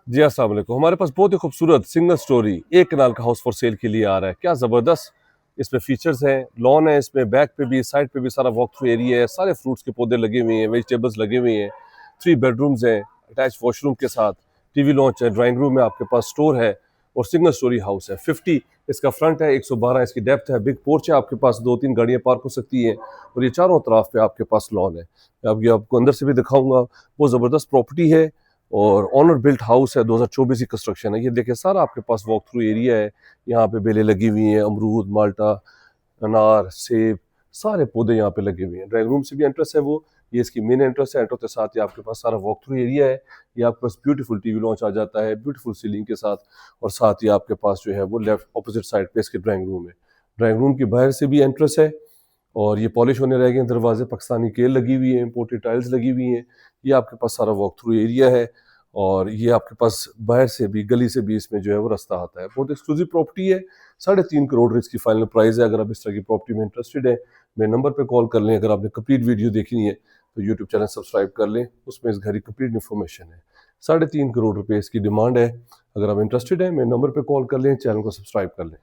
जी अस्सलाम वालेकुम। हमारे पास बहुत ही खूबसूरत सिंगल स्टोरी एक कनाल का हाउस फॉर सेल के लिए आ रहा है। क्या ज़बरदस्त इसमें फीचर्स हैं, लॉन है, इसमें बैक पे भी साइड पे भी सारा वॉक थ्रू एरिया है, सारे फ्रूट्स के पौधे लगे हुए हैं, वेजिटेबल्स लगे हुए हैं, 3 बेडरूम्स हैं अटैच वॉशरूम के साथ, टीवी लॉन्च है, ड्राइंग रूम में आपके पास स्टोर है और सिंगल स्टोरी हाउस है। 50 इसका फ्रंट है, 112 इसकी डेप्थ है, बिग पोर्च है, आपके पास 2-3 गाड़ियाँ पार्क हो सकती हैं और ये चारों तरफ पे आपके पास लॉन है। अब ये आपको अंदर से भी दिखाऊंगा। बहुत ज़बरदस्त प्रॉपर्टी है और ऑनर बिल्ट हाउस है, 2024 की कंस्ट्रक्शन है। ये देखिए सारा आपके पास वॉक थ्रू एरिया है। यहाँ पे बेलें लगी हुई हैं, अमरूद, माल्टा, अनार, सेब, सारे पौधे यहाँ पे लगे हुए हैं। ड्राइंग रूम से भी एंट्रेंस है वो, ये इसकी मेन एंट्रेंस है। एंट्रेंस के साथ ही आपके पास सारा वॉक थ्रू एरिया है। ये आपके पास ब्यूटीफुल टीवी लॉन्च आ जाता है, ब्यूटीफुल सीलिंग के साथ, और साथ ही आपके पास जो है वो लेफ्ट अपोजिट साइड पे इसके ड्राइंग रूम है। ड्राइंग रूम की बाहर से भी एंट्रेंस है और ये पॉलिश होने रह गए हैं दरवाजे, पाकिस्तानी केल लगी हुई है, इम्पोर्टेड टाइल्स लगी हुई हैं। ये आपके पास सारा वॉक थ्रू एरिया है और ये आपके पास बाहर से भी, गली से भी इसमें जो है वो रास्ता आता है। बहुत एक्सक्लूसिव प्रॉपर्टी है। 3.5 करोड़ इसकी फाइनल प्राइस है। अगर आप इस तरह की प्रॉपर्टी में इंटरेस्टेड है, मेरे नंबर पे कॉल कर लें। अगर आपने कंप्लीट वीडियो देखनी है तो यूट्यूब चैनल सब्सक्राइब कर लें, उसमें इस घर की कंप्लीट इन्फॉर्मेशन है। 3.5 करोड़ रुपए इसकी डिमांड है। अगर आप इंटरेस्टेड है, मेरे नंबर पे कॉल कर लें, चैनल को सब्सक्राइब कर लें।